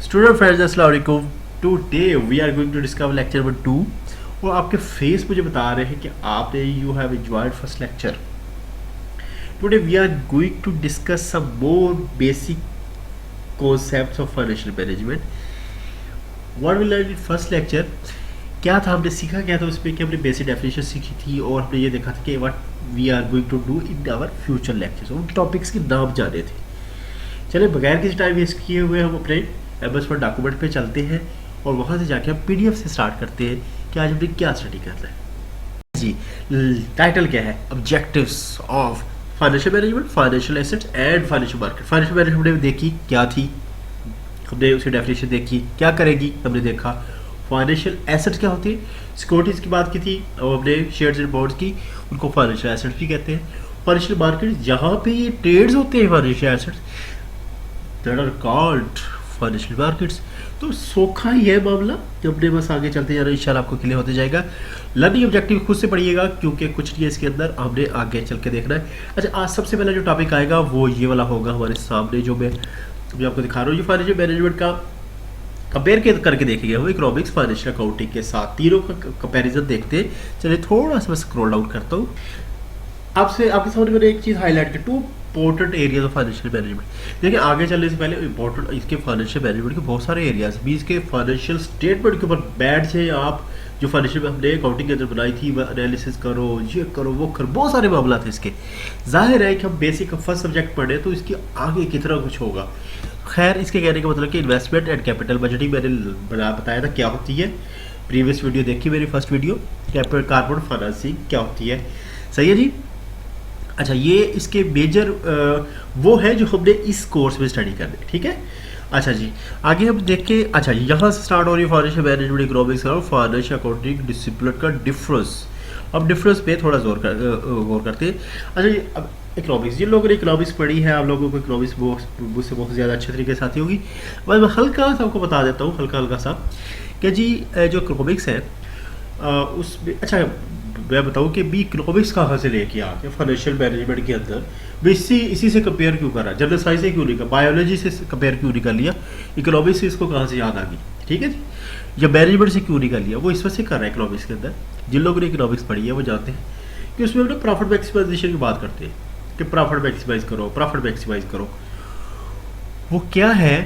Student friends, अस्सलाम वालेकुम. Today we are going to discover lecture number 2. और आपके फेस मुझे बता रहे हैं कि आपने you have enjoyed first lecture. Today we are going to discuss some more basic concepts of financial management. What we learned in first lecture, क्या था, हमने सीखा क्या था उसमें कि हमने बेसिक डेफिनेशन सीखी थी और हमने ये देखा था कि what we are going to do in our future lectures. उन टॉपिक्स के नाम जाने थे. चलिए बगैर किसी टाइम वेस्ट किए हुए हम अपने एमएस वर्ड डॉक्यूमेंट पे चलते हैं और वहाँ से जाके हम पीडीएफ से स्टार्ट करते हैं कि आज हमने क्या स्टडी करना है. जी, टाइटल क्या है? Objectives of financial management, financial assets and financial market. Financial management हमने देखी क्या थी, हमने उसकी डेफिनेशन देखी, क्या करेगी हमने देखा. फाइनेंशियल एसेट्स क्या होती है, सिक्योरिटीज़ की बात की थी और हमने शेयर्स एंड बॉन्ड्स की, उनको फाइनेंशियल एसेट्स भी कहते हैं. फाइनेंशियल मार्केट जहाँ पे ये ट्रेड्स होते हैं financial assets that are called financial markets. तो सोखा ही है मामला, जब हमने बस आगे चलते जा रहे हैं इंशाल्लाह आपको क्लियर होते जाएगा. लर्निंग ऑब्जेक्टिव खुद से पढ़िएगा क्योंकि कुछ नहीं है इसके अंदर, हमने आगे चल के देखना है. अच्छा, आज सबसे पहला जो टॉपिक आएगा वो ये वाला होगा हमारे सामने, जो मैं अभी आपको दिखा रहा हूँ. ये फाइनेंशियल मैनेजमेंट का कंपेयर करके देखेंगे हम इकोनॉमिक्स, फाइनेंशियल अकाउंटिंग के साथ. तीनों का कंपेरिजन देखते हैं. चलिए थोड़ा सा मैं स्क्रॉल डाउन करता हूँ. आपसे आपके सामने मैंने एक चीज़ हाईलाइट की, two important areas of financial management. देखिए आगे चलने से पहले इंपॉर्टेंट इसके फाइनेंशियल मैनेजमेंट के बहुत सारे एरियाज भी, इसके फाइनेंशियल स्टेटमेंट के ऊपर बैठ जाए आप, जो फाइनेंशियल हमने अकाउंटिंग के अंदर बनाई थी, एनालिसिस करो, ये करो, वो करो, बहुत सारे मामला थे इसके. जाहिर है कि हम बेसिक फर्स्ट सब्जेक्ट पढ़े तो इसके आगे कितना कुछ होगा. खैर, इसके कहने का मतलब कि इन्वेस्टमेंट एंड कैपिटल बजटिंग मैंने बताया था क्या होती है. प्रीवियस वीडियो देखी मेरी, first video capital carbon financing क्या होती है. सही है जी. अच्छा, ये इसके मेजर वो है जो हमने इस कोर्स में स्टडी करने. ठीक है. अच्छा जी, आगे हम देख के, अच्छा यहाँ से स्टार्ट हो रही है फाइनेंशियल मैनेजमेंट इकोनॉमिक्स और फाइनेंशियल अकाउंटिंग डिसिप्लिन का डिफरेंस. अब डिफरेंस पे थोड़ा गौर करते हैं. अच्छा जी, अब इकोनॉमिक्स, जिन लोगों ने इकोनॉमिक्स पढ़ी है, आप लोगों को इकोनॉमिक्स मुझसे बहुत ज़्यादा अच्छे तरीके से आती होगी. मैं हल्का सा आपको बता देता हूँ, हल्का सा कि जी जो इकोनॉमिक्स है उसमें, अच्छा मैं बताऊँ कि बी इकोनॉमिक्स कहाँ से लेके आ गया फाइनेंशियल मैनेजमेंट के अंदर. भी इसी से कंपेयर क्यों करा, जनरल साइंस से क्यों नहीं करा, बायोलॉजी से कंपेयर क्यों नहीं कर लिया, इकोनॉमिक्स से इसको कहाँ से याद आ गई. ठीक है जी. या मैनेजमेंट से क्यों नहीं कर लिया, वो इस वजह से कर रहा है इकोनॉमिक्स के अंदर. जिन लोगों ने इकोनॉमिक्स पढ़ी है वो जानते हैं कि उसमें हम लोग प्रॉफिट मैक्सिमाइजेशन की बात करते हैं कि प्रॉफिट मैक्सिमाइज करो, प्रॉफिट मैक्सिमाइज करो. वो क्या है,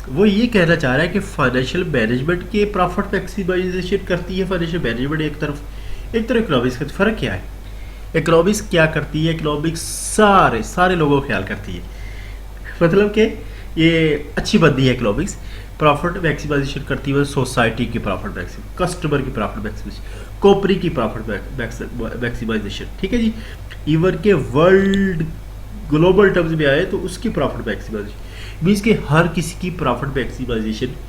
वो ये कहना चाह रहा है कि फाइनेंशियल मैनेजमेंट के प्रॉफिट मैक्सिमाइजेशन करती है फाइनेंशियल मैनेजमेंट एक तरफ इकोनॉमिक्स का. फ़र्क क्या है? इकोनॉमिक्स क्या करती है, इकोनॉमिक्स सारे लोगों का ख्याल करती है. मतलब कि ये अच्छी बंदी है इकोनॉमिक्स. प्रॉफिट मैक्सिमाइजेशन करती है सोसाइटी की प्रॉफिट मैक्सिमाइजेशन, कस्टमर की प्रॉफिट मैक्सिमाइजेशन, कंपनी की प्रॉफिट मैक्सिमाइजेशन. ठीक है जी. इवन के वर्ल्ड ग्लोबल टर्म्स में आए तो उसकी प्रॉफिट मैक्सिमाइजेशन, मीन्स के हर किसी की प्रॉफिट मैक्सिमाइजेशन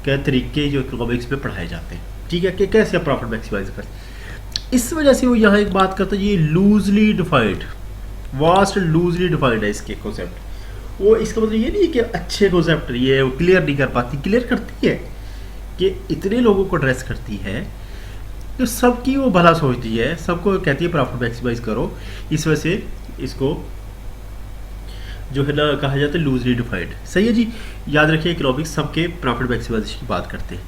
के तरीके जो इकोनॉमिक्स में पढ़ाए जाते हैं. ठीक है, कि कैसे आप प्रॉफिट मैक्सिमाइज करते हैं. इस वजह से वो यहाँ एक बात करता है, ये loosely defined, vast loosely defined है इसके कॉन्सेप्ट. वो इसका मतलब ये नहीं है कि अच्छे कॉन्सेप्ट ये वो क्लियर नहीं कर पाती, क्लियर करती है कि इतने लोगों को एड्रेस करती है तो सबकी वो भला सोचती है, सबको कहती है प्रॉफिट मैक्सिमाइज करो. इस वजह से इसको जो है ना कहा जाता है लूजली डिफाइंड. सही है जी. याद रखिए इकोनॉमिक्स सबके प्रॉफिट मैक्सिमाइजेशन की बात करते हैं.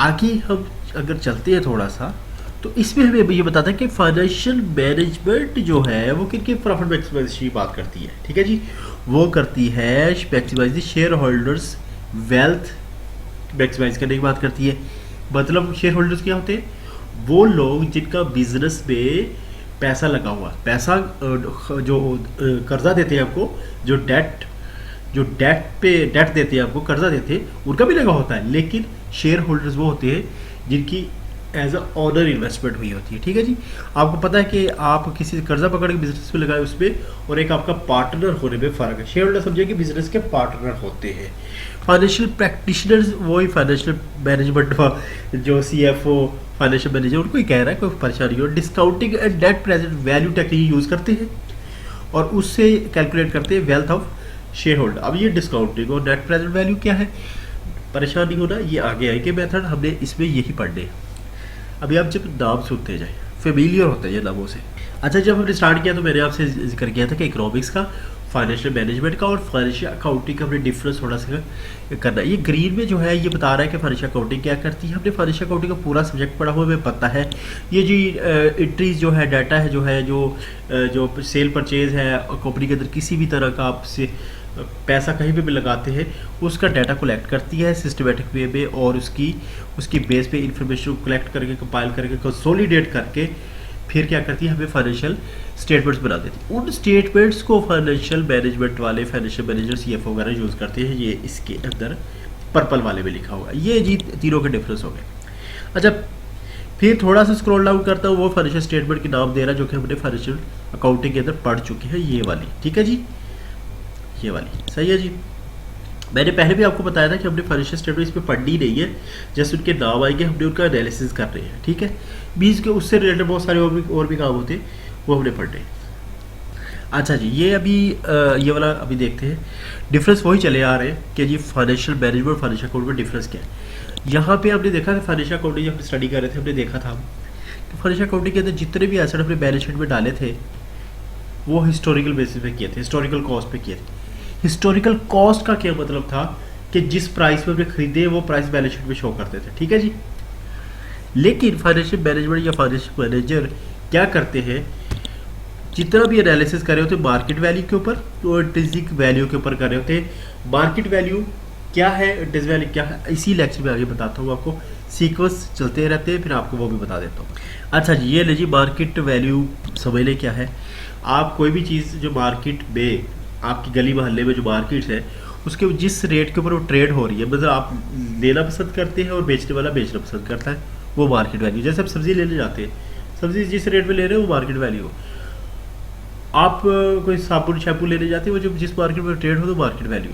आगे हम अगर चलते हैं थोड़ा सा तो इसमें हमें ये बताता है कि फाइनेंशियल मैनेजमेंट जो है वो किन के प्रॉफिट मैक्सिमाइजेशन की बात करती है. ठीक है जी. वो करती है maximize shareholders wealth maximize करने की बात करती है. मतलब शेयर होल्डर्स क्या होते हैं? वो लोग जिनका बिजनेस में पैसा लगा हुआ, पैसा जो कर्जा देते हैं आपको, जो डेट देते हैं आपको, कर्जा देते हैं, उनका भी लगा होता है. लेकिन शेयर होल्डर्स वो होते हैं जिनकी एज अ ऑनर इन्वेस्टमेंट हुई होती है. ठीक है जी. आपको पता है कि आप किसी से कर्जा पकड़ के बिजनेस में लगाए उसमें, और एक आपका पार्टनर होने में फ़र्क है. शेयर होल्डर समझिए कि बिजनेस के पार्टनर होते हैं. फाइनेंशियल प्रैक्टिशनर्स वही फाइनेंशियल मैनेजमेंट जो CFO फाइनेंशियल मैनेजर उनको ही कह रहा है, कोई परेशानी हो. Discounting and net present value technique use करते हैं और उससे कैलकुलेट करते हैं वेल्थ ऑफ शेयर होल्डर. अब ये डिस्काउंटिंग और नेट प्रेजेंट वैल्यू क्या है, परेशानी होना, ये आगे आए के मेथड हमने इसमें यही पढ़ने. अभी आप जब नाम सुनते जाए फेमिलियर होते हैं ये नामों से. अच्छा, जब हमने स्टार्ट किया तो मैंने आपसे जिक्र किया था कि इकोनॉमिक्स का फाइनेंशियल मैनेजमेंट का और फाइनेंशियल अकाउंटिंग का हमने डिफरेंस थोड़ा सा करना है। ये ग्रीन में जो है ये बता रहा है कि फाइनेंशियल अकाउंटिंग क्या करती है। हमने फाइनेंशियल अकाउंटिंग का पूरा सब्जेक्ट पढ़ा हुआ हमें पता है। ये जी एंट्रीज जो है, डाटा है जो सेल परचेज है कंपनी के अंदर, किसी भी तरह का आपसे पैसा कहीं पे भी लगाते हैं उसका डाटा कलेक्ट करती है सिस्टमेटिक वे में, और उसकी बेस पे इंफॉर्मेशन को कलेक्ट करके, कंपाइल करके, कंसोलिडेट करके फिर क्या करती है, हमें फाइनेंशियल स्टेटमेंट्स बना देती है। उन स्टेटमेंट्स को फाइनेंशियल मैनेजमेंट वाले, फाइनेंशियल मैनेजर, सीएफओ वगैरह यूज़ करते हैं। ये इसके अंदर पर्पल वाले में लिखा होगा। ये जी तीनों के डिफरेंस हो गए। अच्छा, फिर थोड़ा सा स्क्रॉल डाउन करता हूँ, वो फाइनेंशियल स्टेटमेंट के नाम दे रहा है जो कि हमने फाइनेंशियल अकाउंटिंग के अंदर पढ़ चुके हैं, ये वाली। ठीक है जी, ये वाली सही है जी। मैंने पहले भी आपको बताया था कि हमने फाइनेंशियल स्टेटमेंट इस पर पढ़नी नहीं है, जस्ट उनके नाम आएंगे, हमने उनका एनालिसिस कर रहे हैं। ठीक है, बीच के उससे रिलेटेड बहुत सारे और भी काम होते हैं, वो हमने पढ़ रहे हैं। अच्छा जी, ये अभी ये वाला अभी देखते हैं। डिफरेंस वही चले आ रहे हैं कि जी फाइनेंशियल मैनेजमेंट और फाइनेंशियल अकाउंट में डिफरेंस क्या है। यहाँ पे हमने देखा था फाइनेंशियल अकाउंटिंग जब स्टडी कर रहे थे, हमने देखा था कि फाइनेंशियल अकाउंटिंग के अंदर जितने भी एसेट अपने बैलेंस शीट में डाले थे वो हिस्टोरिकल बेसिस पे किए थे, हिस्टोरिकल कॉस्ट पे किए थे। हिस्टोरिकल कॉस्ट का क्या मतलब था कि जिस प्राइस पे हमने खरीदे वो प्राइस बैलेंस शीट में शो करते थे। ठीक है जी। लेकिन फाइनेंशियल मैनेजमेंट या फाइनेंशियल मैनेजर क्या करते हैं, जितना भी एनालिसिस कर रहे होते मार्केट वैल्यू के ऊपर और इंट्रिंसिक वैल्यू के ऊपर कर रहे होते हैं। मार्केट वैल्यू क्या है, इंट्रिंसिक वैल्यू क्या है, इसी लेक्चर में आगे बताता हूँ आपको। सीक्वेंस चलते रहते हैं, फिर आपको वो भी बता देता हूँ। अच्छा जी, ये लीजिए मार्केट वैल्यू समझ लें क्या है। आप कोई भी चीज़ जो मार्केट में, आपकी गली मोहल्ले में जो मार्केट्स है, उसके जिस रेट के ऊपर वो ट्रेड हो रही है, मतलब आप लेना पसंद करते हैं और बेचने वाला बेचना पसंद करता है, वो मार्केट वैल्यू। जैसे आप सब्जी लेने जाते हैं, सब्जी जिस रेट में ले रहे हैं वो मार्केट वैल्यू। आप कोई साबुन शैम्पू लेने जाते हैं, वो जो जिस मार्केट में ट्रेड हो तो मार्केट वैल्यू।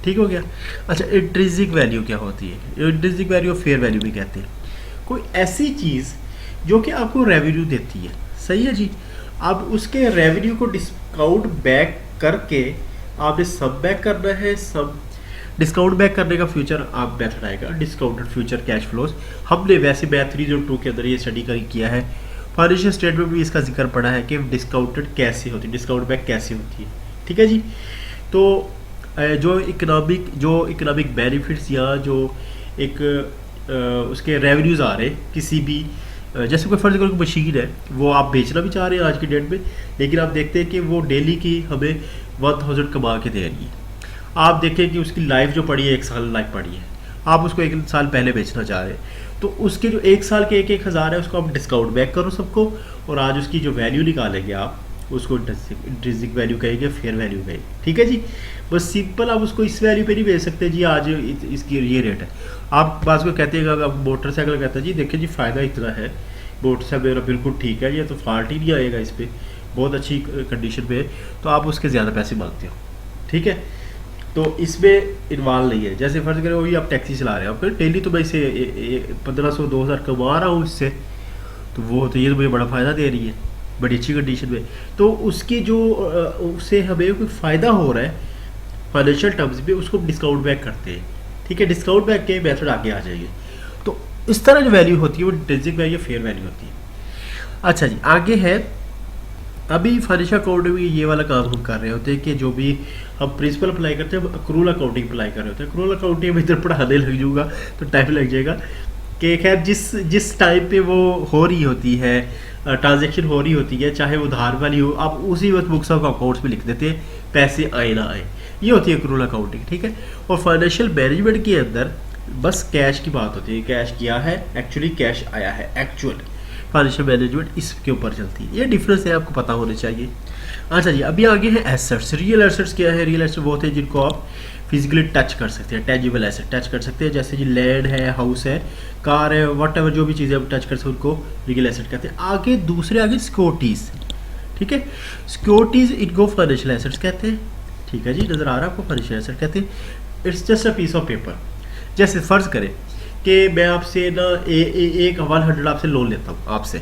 ठीक हो गया। अच्छा, इंट्रिंसिक वैल्यू क्या होती है? इंट्रिंसिक वैल्यू फेयर वैल्यू भी कहते हैं। कोई ऐसी चीज़ जो कि आपको रेवेन्यू देती है, सही है जी। अब उसके रेवेन्यू को डिस्काउंट बैक करके आपने सब बैक करना है। सब डिस्काउंट बैक करने का फ्यूचर आप मेथड आएगा डिस्काउंटेड फ्यूचर कैश फ्लोज। हमने वैसे मैथ 302 के अंदर ये स्टडी किया है। फाइनेंशियल स्टेटमेंट में भी इसका जिक्र पड़ा है कि डिस्काउंटेड कैसे होती है, डिस्काउंट बैक कैसे होती है। ठीक है जी। तो जो इकोनॉमिक बेनिफिट्स या जो एक उसके रेवेन्यूज़ आ रहे किसी भी, जैसे कोई फर्ज करो मशीन है, वो आप बेचना भी चाह रहे हैं आज की डेट में, लेकिन आप देखते हैं कि वो डेली की हमें 1000 कमा के दे रही है। आप देखें कि उसकी लाइफ जो पड़ी है, 1 साल लाइफ पड़ी है, आप उसको 1 साल पहले बेचना चाह रहे हैं, तो उसके जो 1 साल के 1-1 हज़ार है उसको आप डिस्काउंट बैक करो सबको, और आज उसकी जो वैल्यू निकालेंगे आप उसको इंट्रिंसिक वैल्यू कहेंगे, फेयर वैल्यू कहेंगे। ठीक है जी। बस सिंपल आप उसको इस वैल्यू पे नहीं बेच सकते जी आज इसकी ये रेट है। आप बात को कहते हैं, अगर मोटरसाइकिल कहता है जी देखिए जी फ़ायदा इतना है, मोटरसाइकिल मेरा बिल्कुल ठीक है, ये तो फॉल्ट ही नहीं आएगा इस पर, बहुत अच्छी कंडीशन पे, तो आप उसके ज़्यादा पैसे मांगते हो। ठीक है, तो इसमें इन्वॉल्व नहीं है। जैसे फर्ज करें वही आप टैक्सी चला रहे हो, आप डेली तो मैं इसे 1500-2000 कमा रहा हूँ इससे, तो वो तो ये तो मुझे बड़ा फ़ायदा दे रही है, बड़ी अच्छी कंडीशन में, तो उसकी जो उससे हमें कोई फ़ायदा हो रहा है फाइनेंशियल टर्म्स पे, उसको डिस्काउंट बैक करते हैं। ठीक है, डिस्काउंट बैक के मेथड आगे आ जाएंगे। तो इस तरह जो वैल्यू होती है वो इंट्रिंसिक वैल्यू, फेयर वैल्यू होती है। अच्छा जी, आगे है अभी फाइनेंशियल अकाउंटिंग में ये वाला काम हम कर रहे होते हैं कि जो भी हम प्रिंसिपल अप्लाई करते हैं, अक्रूल अकाउंटिंग अप्लाई कर रहे होते हैं। अक्रूल अकाउंटिंग में इधर पढ़ाने लग जाऊँगा तो टाइम लग जाएगा कि खैर जिस टाइम पे वो हो रही होती है, ट्रांजैक्शन हो रही होती है, चाहे वो उधार वाली हो, आप उसी वक्त बुक्स ऑफ अकाउंट्स में लिख देते हैं, पैसे आए ना आए, ये होती है अक्रूल अकाउंटिंग। ठीक है, और फाइनेंशियल मैनेजमेंट के अंदर बस कैश की बात होती है, कैश किया है, एक्चुअली कैश आया है, एक्चुअल। फाइनेंशियल मैनेजमेंट इसके ऊपर चलती है, ये डिफरेंस है, आपको पता होने चाहिए। अच्छा जी, अभी आगे है एसेट्स। रियल एसेट्स क्या है? रियल एसेट्स वो होते हैं जिनको आप फिजिकली टच कर सकते हैं, टेंजिबल एसेट टच कर सकते हैं, जैसे जी लैंड है, हाउस है, कार है, वट एवर जो भी चीज़ें आप टच कर सकते हैं उनको रियल एसेट कहते हैं। आगे सिक्योरिटीज़। ठीक है, सिक्योरिटीज़ इनको फाइनेंशियल एसेट्स कहते हैं। ठीक है जी, नज़र आ रहा है आपको, फाइनेंशियल एसेट कहते हैं। It's just a piece of paper. जैसे फ़र्ज़ करें कि मैं आपसे ना 100 आपसे लोन लेता हूँ आपसे,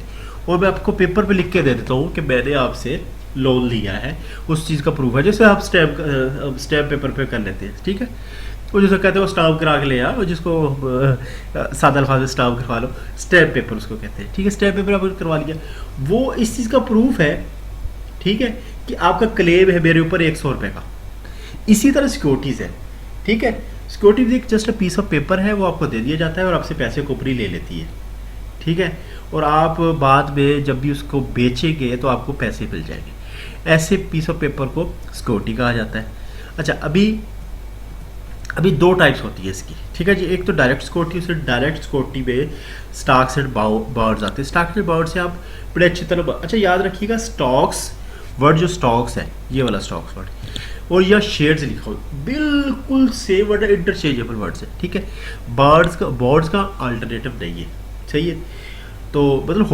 और मैं आपको पेपर पे लिख के दे देता हूँ कि मैंने आपसे लोन लिया है, उस चीज़ का प्रूफ है। जैसे आप स्टैम्प पेपर पे कर लेते हैं। ठीक है, वो जैसे कहते हैं वो स्टाम्प करा के ले आ, और जिसको सादा अल्फाज में स्टाम्प करवा लो, स्टैम्प पेपर उसको कहते हैं। ठीक है, स्टैम्प पेपर आपने करवा लिया, वो इस चीज़ का प्रूफ है। ठीक है, कि आपका क्लेम है मेरे ऊपर 100 रुपये का। इसी तरह सिक्योरिटीज़ है, ठीक है। सिक्योरिटीज एक just a piece of paper है, वो आपको दे दिया जाता है और आपसे पैसे कंपनी ले लेती है, ठीक है। और आप बाद में जब भी उसको बेचेंगे तो आपको पैसे मिल जाएंगे। ऐसे पीस ऑफ पेपर को सिक्योरिटी कहा जाता है। अच्छा, अभी दो टाइप्स होती है इसकी, ठीक है जी। एक तो डायरेक्ट सिक्योरिटी, उसे डायरेक्ट सिक्योरिटी में स्टॉक्स एंड बॉन्ड्स आते हैं। स्टॉक्स एंड बॉन्ड्स से आप बड़े अच्छी तरह, अच्छा याद रखिएगा, स्टॉक्स वर्ड जो स्टॉक्स है, ये वाला स्टॉक्स वर्ड, और यह शेयर्स लिखा हो, बिल्कुल सेम वर्ड है, इंटरचेंजेबल वर्ड्स है, ठीक है। बॉन्ड्स का अल्टरनेटिव नहीं है, सही है। तो मतलब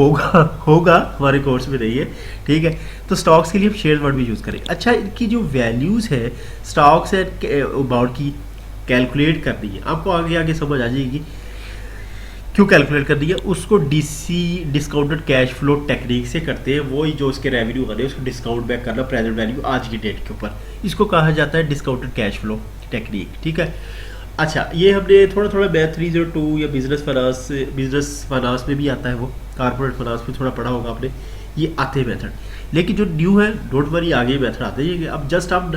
होगा हमारे कोर्स में नहीं है, ठीक है। तो स्टॉक्स के लिए हम शेयर वर्ड भी यूज़ करेंगे। अच्छा, इनकी जो वैल्यूज़ है स्टॉक्स एंड बॉन्ड की कैलकुलेट करनी है, आपको आगे आगे समझ आ जाएगी क्यों कैलकुलेट करनी है। उसको डिस्काउंटेड कैश फ्लो टेक्निक से करते हैं। वो ही जो उसके रेवेन्यू बने उसको डिस्काउंट बैक करना प्रेजेंट वैल्यू आज की डेट के ऊपर, इसको कहा जाता है डिस्काउंटेड कैश फ्लो टेक्निक, ठीक है। अच्छा, ये हमने थोड़ा थोड़ा मैथ 302 या बिजनेस फाइनेंस में भी आता है, वो कॉर्पोरेट फाइनेंस में थोड़ा पढ़ा होगा आपने, ये आते हैं मेथड। लेकिन जो न्यू है डोंट वरी, आगे मेथड आते हैं। अब जस्ट आप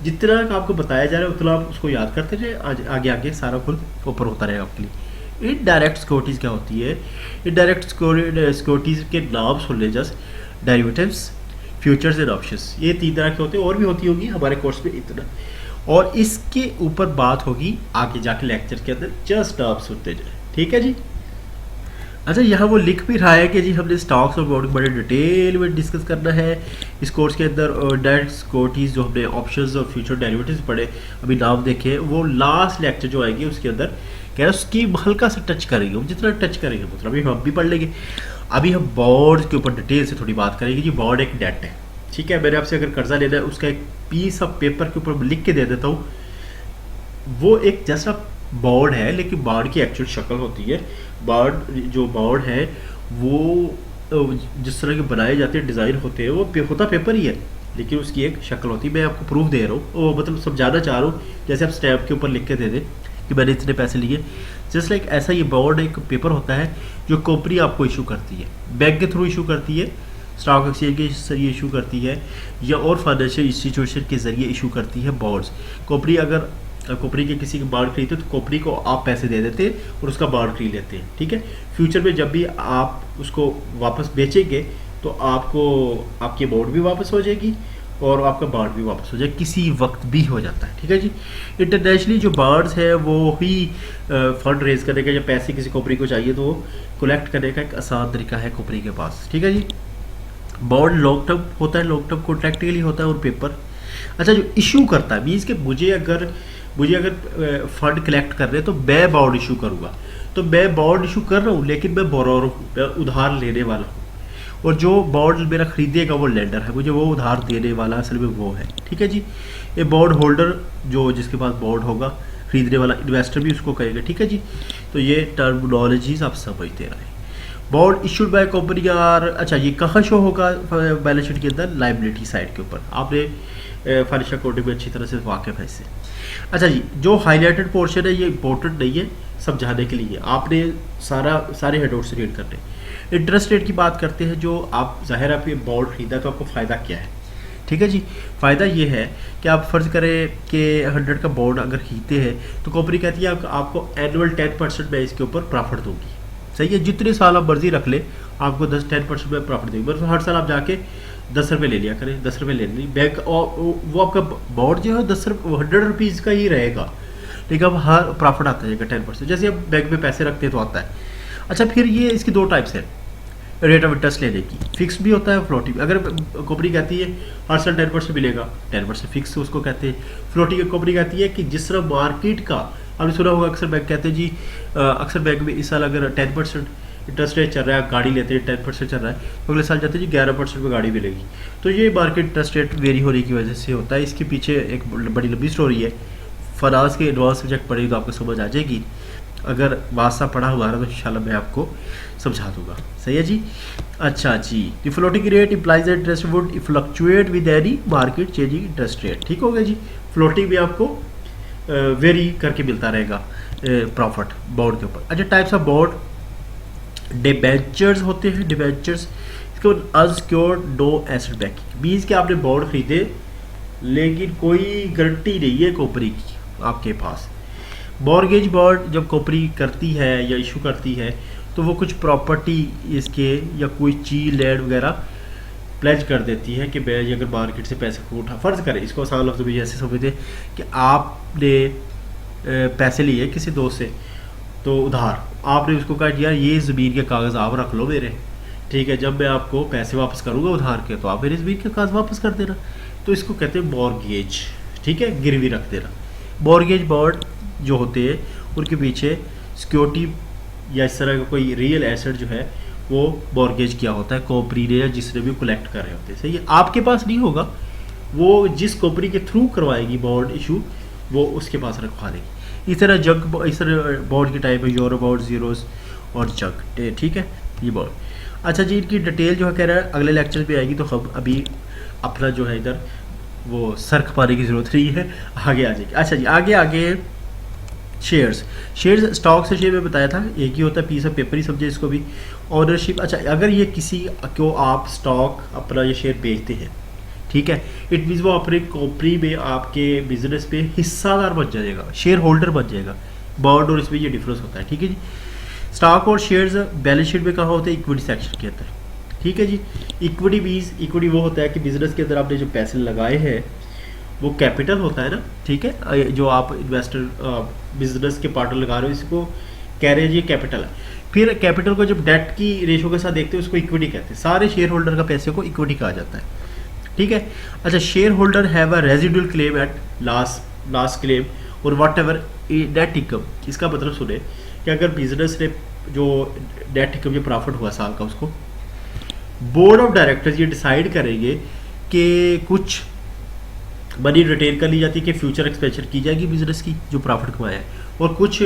जितना आपको बताया जा रहा है उतना आप उसको याद करते रहे, आगे आगे सारा खुद ऊपर होता रहेगा आपके लिए। इनडायरेक्ट सिक्योरिटीज़ क्या होती है? इनडायरेक्ट सिक्योरिटीज़ के नाम सुन ले just, derivatives, futures and options, ये 3 तरह के होते हैं, और भी होती होगी हमारे कोर्स में इतना, और इसके ऊपर बात होगी आगे जाके लेक्चर के अंदर, जस्ट आप सुनते जाए, ठीक है जी। अच्छा, यहाँ वो लिख भी रहा है कि जी हमने स्टॉक्स और बॉन्ड बड़े डिटेल में डिस्कस करना है इस कोर्स के अंदर। और डायरेक्ट सिक्योरिटीज़ जो हमने ऑप्शंस और फ्यूचर डेरिवेटिव्स पढ़े, अभी नाम देखे, वो लास्ट लेक्चर जो आएंगे उसके अंदर कह रहे उसकी हल्का सा टच करेंगे, हम जितना टच करेंगे मतलब अभी हम भी पढ़ लेंगे। अभी हम बॉन्ड के ऊपर डिटेल से थोड़ी बात करेंगे। जी, बॉन्ड एक डेट है, ठीक है। मैंने आपसे अगर कर्जा लेना है उसका एक पीस ऑफ पेपर के ऊपर लिख के दे देता हूँ, वो एक जैसा बॉन्ड है, लेकिन बॉन्ड की एक्चुअल शक्ल होती है। जो बॉन्ड है वो जिस तरह के बनाए जाते हैं, डिज़ाइन होते हैं, वो होता पेपर ही है, लेकिन उसकी एक शक्ल होती है। मैं आपको प्रूफ दे रहा हूँ, वो मतलब समझाना चाह रहा हूँ, जैसे आप स्टैम्प के ऊपर लिख के दे दें कि मैंने इतने पैसे लिए, जस्ट लाइक ऐसा ये बॉन्ड एक पेपर होता है जो कंपनी आपको इशू करती है, बैंक के थ्रू इशू करती है, स्टॉक एक्सचेंज के जरिए इशू करती है, या और फाइनेंशियल इंस्टीट्यूशन के जरिए इशू करती है बॉन्ड्स। कंपनी के किसी के बॉन्ड खरीदते तो कंपनी को आप पैसे दे देते हैं और उसका बॉन्ड खरीद लेते हैं, ठीक है। फ्यूचर में जब भी आप उसको वापस बेचेंगे तो आपको आपकी बॉन्ड भी वापस हो जाएगी और आपका बॉन्ड भी वापस हो जाएगा, किसी वक्त भी हो जाता है, ठीक है जी। इंटरनेशनली जो बॉन्ड्स है वो ही फंड रेज करने का, या पैसे किसी कंपनी को चाहिए तो वो कलेक्ट करने का एक आसान तरीका है कंपनी के पास, ठीक है जी। बॉन्ड लॉन्ग टर्म होता है, लॉन्ग टर्म कॉन्ट्रैक्ट के लिए होता है, और पेपर अच्छा जो इशू करता है मीन्स कि मुझे अगर फंड कलेक्ट कर रहे हैं तो मैं बॉन्ड इशू करूँगा, तो मैं बॉन्ड इशू कर रहा हूँ लेकिन मैं बोरोर हूँ, मैं उधार लेने वाला हूँ, और जो बॉन्ड मेरा खरीदेगा वो लेंडर है, मुझे वो उधार देने वाला असल में वो है, ठीक है जी। ये बॉन्ड होल्डर जो जिसके पास बॉन्ड होगा, खरीदने वाला इन्वेस्टर भी उसको कहेगा, ठीक है जी। तो ये टर्मिनोलॉजीज आप समझते रहे। Bond issued by company are, अच्छा ये कहाँ शो होगा बैलेंस शीट के अंदर? लाइबिलिटी साइड के ऊपर। आपने फाइनेंशियल अकाउंटिंग में अच्छी तरह से वाकिफ है इससे। अच्छा जी, जो हाईलाइटेड पोर्शन है ये इंपॉर्टेंट नहीं है, समझाने के लिए आपने सारे हेडआउट से रीड करने। इंटरेस्ट रेट की बात करते हैं, जो आप जाहिर है आप ये बॉन्ड खरीदा तो आपको फ़ायदा क्या है, ठीक है जी। फ़ायदा ये है कि आप फ़र्ज़ करें कि 100 का बॉन्ड अगर खरीदते हैं तो कंपनी कहती है आपको एनुअल 10% मैं इसके ऊपर प्रॉफिट दूंगी, सही है। जितने साल आप मर्जी रख ले आपको 10% में प्रॉफिट देगी, बस हर साल आप जाके 10 रुपये ले लिया करें, 10 रुपये ले ली बैंक, और वो आपका बॉन्ड जो है 100 रुपीज़ का ही रहेगा, लेकिन अब हर प्रॉफिट आता जाएगा 10%, जैसे आप बैंक में पैसे रखते हैं तो आता है। अच्छा, फिर ये इसकी 2 टाइप्स है रेट ऑफ इंटरेस्ट लेने की, फिक्स भी होता है, फ्लोटिंग। अगर कंपनी कहती है हर साल 10% मिलेगा, 10% फिक्स उसको कहते हैं। फ्लोटिंग कंपनी कहती है कि जिस तरह मार्केट का, आपने सुना होगा अक्सर बैंक कहते हैं जी, अक्सर बैंक में इस साल अगर 10% इंटरेस्ट रेट चल रहा है, गाड़ी लेते हैं 10% चल रहा है, तो अगले साल जाते हैं जी 11% में गाड़ी मिलेगी। तो ये मार्केट इंटरेस्ट रेट वेरी होने की वजह से होता है। इसके पीछे एक बड़ी लंबी स्टोरी है, फाइनेंस के एडवांस सब्जेक्ट पढ़ेगी तो आपको समझ आ जाएगी, अगर वास्ता पढ़ा हमारा तो इंशाल्लाह मैं आपको समझा दूंगा, सही है जी। अच्छा जी, the floating rate implies that interest would fluctuate with any market changing interest rate, ठीक हो गया जी। फ्लोटिंग भी आपको वेरी करके मिलता रहेगा प्रॉफिट बॉन्ड के ऊपर। अच्छा, टाइप्स ऑफ बॉन्ड, डिबेंचर्स होते हैं, डिबेंचर्स इसको अनसिक्योर्ड नो एसेट बैकिंग, बीच के आपने बॉन्ड खरीदे लेकिन कोई गारंटी नहीं है कंपनी की आपके पास। मॉर्गेज बॉन्ड जब कंपनी करती है या इशू करती है तो वो कुछ प्रॉपर्टी इसके या कोई चीज लैंड वगैरह प्लेज कर देती है कि मैं अगर मार्केट से पैसे को उठा, फर्ज करें इसको आसान लफ्ज़ों में जैसे समझते कि आपने पैसे लिए किसी दोस्त से तो उधार, आपने उसको कहा यार ये ज़मीन के कागज़ आप रख लो मेरे, ठीक है, जब मैं आपको पैसे वापस करूँगा उधार के तो आप मेरे ज़मीन के कागज़ वापस कर देना। तो इसको कहते हैं मॉर्गेज, ठीक है, गिरवी रख देना। मॉर्गेज बॉन्ड जो होते हैं उनके पीछे सिक्योरिटी या इस तरह का कोई रियल एसेट जो है वो मॉर्गेज किया होता है कंपनी ने या जिसने भी कलेक्ट कर रहे होते हैं। सही है, आपके पास नहीं होगा, वो जिस कंपनी के थ्रू करवाएगी बॉन्ड इशू वो उसके पास रखवा देगी। इस तरह जग, इस तरह बॉन्ड की टाइप है यूरो बॉन्ड, जीरोस और जग, ठीक है ये बॉन्ड। अच्छा जी, इनकी डिटेल जो है कह रहा है अगले लेक्चर पे आएगी, तो हम अभी अपना जो है इधर वो सर खपाने की ज़रूरत नहीं है, आगे आ जाएगी। अच्छा जी, आगे शेयर्स स्टॉक से शेयर में बताया था एक ही होता है, पीस ऑफ पेपर ही समझे इसको भी। ओनरशिप, अच्छा अगर ये किसी को आप स्टॉक अपना ये शेयर बेचते हैं, ठीक है, इट मीन्स वो अपने कंपनी में आपके बिजनेस पे हिस्सादार बन जाएगा, शेयर होल्डर बन जाएगा। बॉन्ड और इसमें ये डिफरेंस होता है, ठीक है जी। स्टॉक और शेयर्स बैलेंस शीट में कहाँ होते हैं, इक्विटी सेक्शन के अंदर, ठीक है जी। इक्विटी मीन्स इक्विटी वो होता है कि बिजनेस के अंदर आपने जो पैसे लगाए हैं वो कैपिटल होता है ना, ठीक है, जो आप इन्वेस्टर बिजनेस के पार्टनर लगा रहे हो इसको कह रहे हैं ये कैपिटल है। फिर कैपिटल को जब डेट की रेशो के साथ देखते हैं उसको इक्विटी कहते हैं, सारे शेयर होल्डर का पैसे को इक्विटी कहा जाता है, ठीक है। अच्छा, share holder have a residual claim at last claim और वट एवर नेट इनकम, इसका मतलब सुने कि अगर बिजनेस ने जो नेट इनकम जो प्रॉफिट हुआ साल का उसको बोर्ड ऑफ डायरेक्टर्स ये डिसाइड करेंगे कि कुछ मनी रिटेन कर ली जाती है कि फ्यूचर एक्सपेंशन की जाएगी बिजनेस की जो प्रॉफिट कमाया है, और कुछ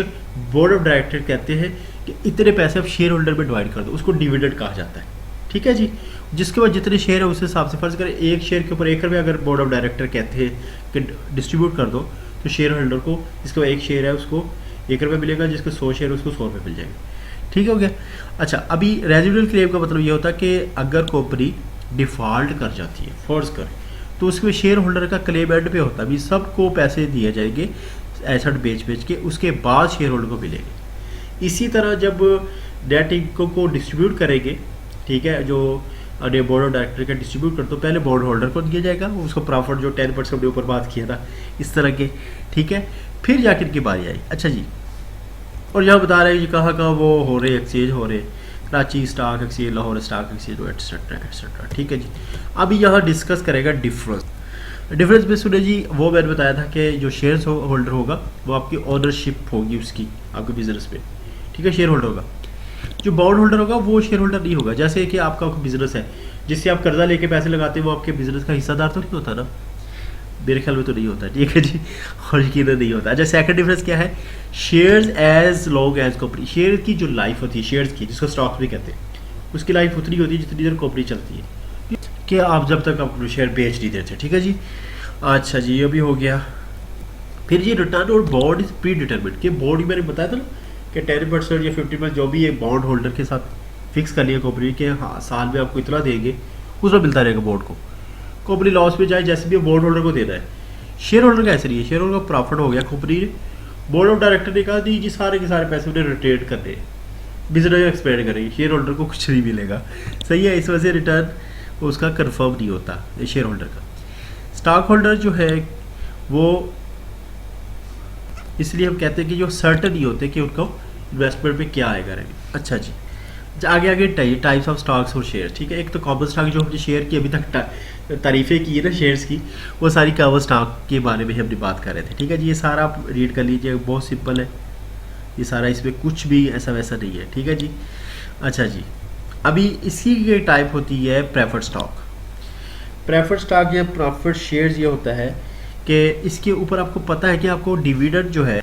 बोर्ड ऑफ डायरेक्टर कहते हैं कि इतने पैसे आप शेयर होल्डर में डिवाइड कर दो, उसको डिविडेंड कहा जाता है, ठीक है जी। जिसके बाद जितने शेयर है उस हिसाब से फर्ज करें एक शेयर के ऊपर 1 रुपये अगर बोर्ड ऑफ डायरेक्टर कहते हैं कि डिस्ट्रीब्यूट कर दो तो शेयर होल्डर को जिसके बाद 1 शेयर है उसको 1 रुपये मिलेगा, जिसके 100 शेयर है उसको 100 रुपये मिल जाएंगे, ठीक हो गया। अच्छा, अभी रेजिडुअल क्लेम का मतलब ये होता है कि अगर कंपनी डिफॉल्ट कर जाती है फर्ज करें तो उसके शेयर होल्डर का क्लेम एंड पे होता है, भी सबको पैसे दिए जाएंगे एसेट बेच के, उसके बाद शेयर होल्डर को मिलेंगे। इसी तरह जब नेट इनकम को डिस्ट्रीब्यूट करेंगे, ठीक है, जो बोर्ड ऑफ डायरेक्टर का डिस्ट्रीब्यूट कर, तो पहले बोर्ड होल्डर को दिया जाएगा उसको प्रॉफिट जो 10% ऊपर बात किया था इस तरह के, ठीक है, फिर जाकर इनकी बारी आई। अच्छा जी, और यहाँ बता रहे हैं जी कहाँ वो हो रहे एक्सचेंज हो रहे, Karachi stock exchange, Lahore stock exchange, etcetera etcetera, ठीक है जी। अभी यहाँ डिस्कस करेगा डिफरेंस में सुने जी, वो मैंने बताया था कि जो शेयर होल्डर होगा वो आपकी ओनरशिप होगी उसकी आपके बिजनेस में, ठीक है, शेयर होल्डर होगा। जो बॉन्ड होल्डर होगा वो शेयर होल्डर नहीं होगा, जैसे कि आपका बिजनेस है जिससे आप कर्जा लेके पैसे लगाते हैं वो आपके बिजनेस का हिस्सादार तो नहीं होता ना, मेरे ख्याल में तो नहीं होता, ठीक है जी, और यकीन नहीं होता। अच्छा, सेकंड डिफरेंस क्या है, shares as long as company, share की जो लाइफ होती है शेयर्स की, जिसको स्टॉक्स भी कहते हैं, उसकी लाइफ उतनी होती है जितनी देर कंपनी चलती है, कि आप जब तक आप शेयर बेच नहीं देते, ठीक है जी। अच्छा जी, ये भी हो गया। फिर ये रिटर्न और बॉन्ड इज प्री डिटर्मिनेड, कि बॉन्ड मैंने बताया था ना कि 10% या 50% जो भी एक बॉन्ड होल्डर के साथ फिक्स कर लिया कंपनी के, हाँ साल में आपको इतना देंगे, उसमें मिलता रहेगा बोर्ड को, कंपनी लॉस में जाए जैसे भी बोर्ड होल्डर को देना है। शेयर होल्डर का ऐसे नहीं है, शेयर होल्डर का प्रॉफिट हो गया कंपनी ने, बोर्ड ऑफ डायरेक्टर ने कहा जी सारे के सारे पैसे उन्हें रिटेन करने, बिजनेस एक्सपेंड करेंगे, शेयर होल्डर को कुछ नहीं मिलेगा, सही है। इस वजह से रिटर्न उसका कंफर्म नहीं होता शेयर होल्डर का। स्टॉक होल्डर जो है वो इसलिए हम कहते हैं कि जो सर्टन नहीं होते कि उनको इन्वेस्टमेंट में क्या आएगा रहेगा। अच्छा जी, आगे टाइप्स ऑफ स्टॉक्स और शेयर, ठीक है। एक तो कॉमन स्टॉक जो हमने शेयर की अभी तक तारीफ़ें की है ना शेयर्स की, वो सारी कॉमन स्टॉक के बारे में हमने बात कर रहे थे, ठीक है जी। ये सारा आप रीड कर लीजिए, बहुत सिंपल है ये सारा, इसमें कुछ भी ऐसा वैसा नहीं है, ठीक है जी। अच्छा जी, अभी इसी की टाइप होती है प्रेफर्ड स्टॉक। प्रेफर्ड स्टॉक या प्रेफर्ड शेयर्स ये होता है कि इसके ऊपर आपको पता है कि आपको डिविडेंड जो है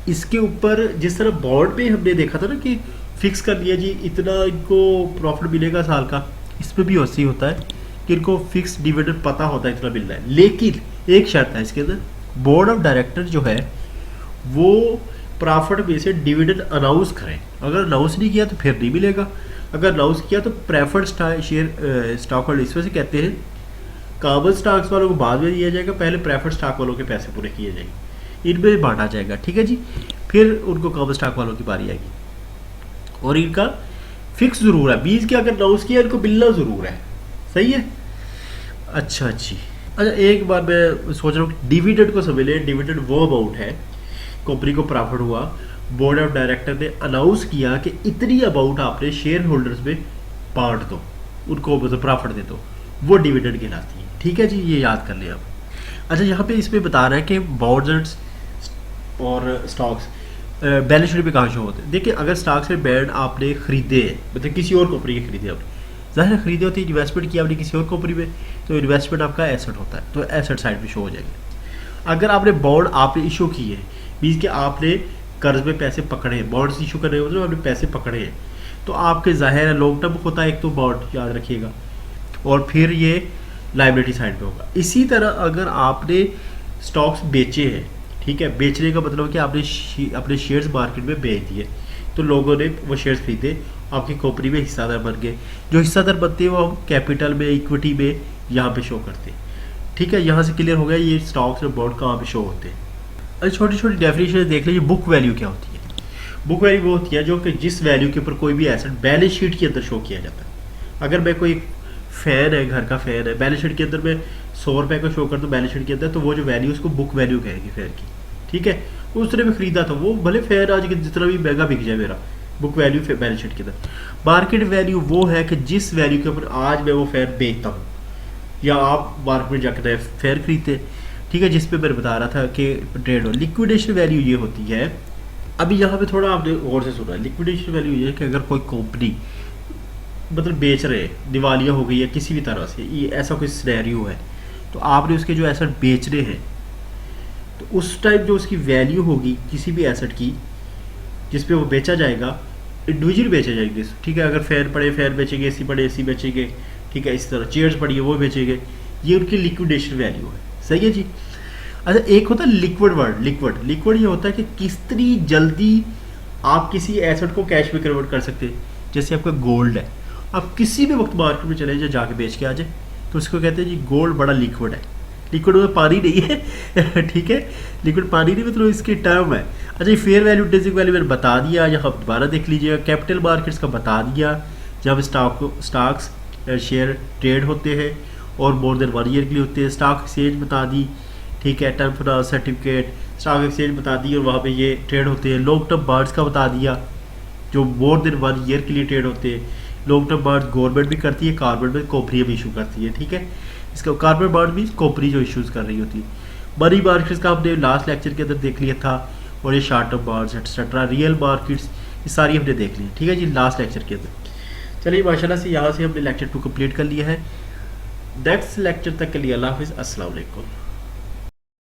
इसके ऊपर, जिस तरह बॉन्ड में हमने देखा था ना कि फिक्स कर दिया जी इतना इनको प्रॉफिट मिलेगा साल का, इसमें भी वैसे ही होता है कि इनको फिक्स डिविडेंड पता होता है इतना मिल रहा है, लेकिन एक शर्त है इसके अंदर, बोर्ड ऑफ डायरेक्टर जो है वो प्रॉफिट में से डिविडेंड अनाउंस करें, अगर अनाउंस नहीं किया तो फिर नहीं मिलेगा। अगर अनाउंस किया तो प्रेफर्ड शेयर स्टॉक होल्डर, इस वजह से कहते हैं कॉमन स्टॉक्स वालों को बाद में दिया जाएगा, पहले प्रेफर्ड स्टॉक वालों के पैसे पूरे किए जाएंगे, इनमें बांटा जाएगा, ठीक है जी। फिर उनको कॉमन स्टॉक वालों की बारी आएगी और इनका फिक्स ज़रूर है 20 के अगर अनाउंस किया इनको मिलना ज़रूर है, सही है। अच्छा जी, अच्छा एक बार मैं सोच रहा हूँ डिविडेंड को समझ लें। डिविडेंड वो अमाउंट है कंपनी को प्रॉफिट हुआ, बोर्ड ऑफ डायरेक्टर ने अनाउंस किया कि इतनी अमाउंट आपने शेयर होल्डर्स में बांट दो, उनको मतलब प्रॉफिट दे दो, वो डिविडेंड कहलाती है, ठीक है जी, ये याद कर लें आप। अच्छा यहाँ पे इसमें बता रहा है कि बॉन्ड्स और स्टॉक्स बैलेंस शीट पे कहाँ शो होते हैं। देखिए अगर स्टॉक्स में बैंड आपने खरीदे हैं, मतलब किसी और कंपनी के खरीदे आपने, ज़ाहिर है खरीदे होती है, इन्वेस्टमेंट किया आपने किसी और कंपनी में, तो इन्वेस्टमेंट आपका एसेट होता है, तो एसेट साइड पे शो हो जाएगा। अगर आपने बॉन्ड आपने इशू किए हैं, मीन्स कि आपने कर्ज में पैसे पकड़े हैं, बॉन्ड्स इशू करने मतलब आपने पैसे पकड़े हैं, तो आपके ज़ाहिर है लॉन्ग टर्म होता है एक तो बॉन्ड, याद रखिएगा, और फिर ये लाइबिलिटी साइड पे होगा। इसी तरह अगर आपने स्टॉक्स बेचे हैं, ठीक है, बेचने का मतलब कि आपने अपने शेयर्स मार्केट में बेच दिए, तो लोगों ने वो शेयर्स खरीदे, आपकी कंपनी में हिस्सादार बन गए। जो हिस्सादार बनते हैं वो हम कैपिटल में, इक्विटी में यहाँ पे शो करते हैं, ठीक है। यहाँ से क्लियर हो गया ये स्टॉक्स और बॉन्ड कहाँ पे शो होते हैं। और छोटी छोटी डेफिनेशन देख लीजिए। बुक वैल्यू क्या होती है? बुक वैल्यू वो होती है जो कि जिस वैल्यू के ऊपर कोई भी एसेट बैलेंस शीट के अंदर शो किया जाता है। अगर मैं कोई फैन है, घर का फैन है, बैलेंस शीट के अंदर मैं 100 रुपये का शो कर दूँ बैलेंस शीट के अंदर, तो वो जो वैल्यू उसको बुक वैल्यू कहेगी फैन की, ठीक है। उसने मैं खरीदा था, वो भले फैन आज जितना भी महंगा बिक जाए मेरा, बुक वैल्यू बैलेंस शीट के अंदर। मार्केट वैल्यू वो है कि जिस वैल्यू के ऊपर आज मैं वो फैन बेचता हूँ, या आप मार्केट में जाकर फैन खरीदते, ठीक है, जिस पे मैं बता रहा था कि ट्रेड हो। लिक्विडेशन वैल्यू ये होती है, अभी यहाँ पे थोड़ा आपने गौर से सुना है, लिक्विडेशन वैल्यू ये है कि अगर कोई कंपनी मतलब बेच रहे, दिवालिया हो गई है किसी भी तरह से, ये ऐसा कोई सिनेरियो है, तो आपने उसके जो एसेट बेचने हैं, तो उस टाइम जो उसकी वैल्यू होगी किसी भी एसेट की जिस पे वो बेचा जाएगा, इंडिविजुअल बेचे जाएंगे, ठीक है। अगर फैन पड़े फैन बेचेंगे, एसी पड़े एसी बेचेंगे, ठीक है, इस तरह चेयर्स पड़ी है वो बेचेंगे, ये उनकी लिक्विडेशन वैल्यू है, सही है जी। अच्छा एक होता है लिक्विड वर्ड, लिक्विड ये होता है कि कितनी जल्दी आप किसी एसेट को कैश में कन्वर्ट कर सकते हैं। जैसे आपका गोल्ड है, आप किसी भी वक्त मार्केट में चले जाए, जाके बेच के आ जाए, तो उसको कहते हैं जी गोल्ड बड़ा लिक्विड है। लिक्विड में पानी नहीं है ठीक है, लिक्विड पानी नहीं, मतलब इसकी टर्म है। अच्छा ये फेयर वैल्यू इंट्रिंसिक वैल्यू मैंने बता दिया, यहाँ दोबारा देख लीजिएगा। कैपिटल मार्केट्स का बता दिया, जब स्टॉक्स शेयर ट्रेड होते हैं और मोर देन 1 ईयर के लिए होते हैं। स्टॉक एक्सचेंज बता दी, ठीक है, term finance certificate stock exchange बता दी और वहाँ पे ये ट्रेड होते हैं। लॉन्ग टर्म बॉन्ड्स का बता दिया, जो मोर देन 1 ईयर के लिए ट्रेड होते हैं। लॉन्ग टर्म बॉन्ड्स गवर्नमेंट भी करती है, कॉर्पोरेट में कंपनियाँ भी इशू करती है, ठीक है। इसका कॉर्पोरेट बॉन्ड भी कंपनी जो इशूज़ कर रही होती है। मनी मार्केट्स का हमने लास्ट लेक्चर के अंदर देख लिया था, और ये short term bonds etcetera, real markets, ये सारी हमने देख ली, ठीक है जी, लास्ट लेक्चर के अंदर। चलिए माशाल्लाह से यहाँ से हमने लेक्चर 2 कंप्लीट कर लिया है। नेक्स्ट लेक्चर तक के लिए अल्लाह हाफिज़, अस्सलाम वालेकुम।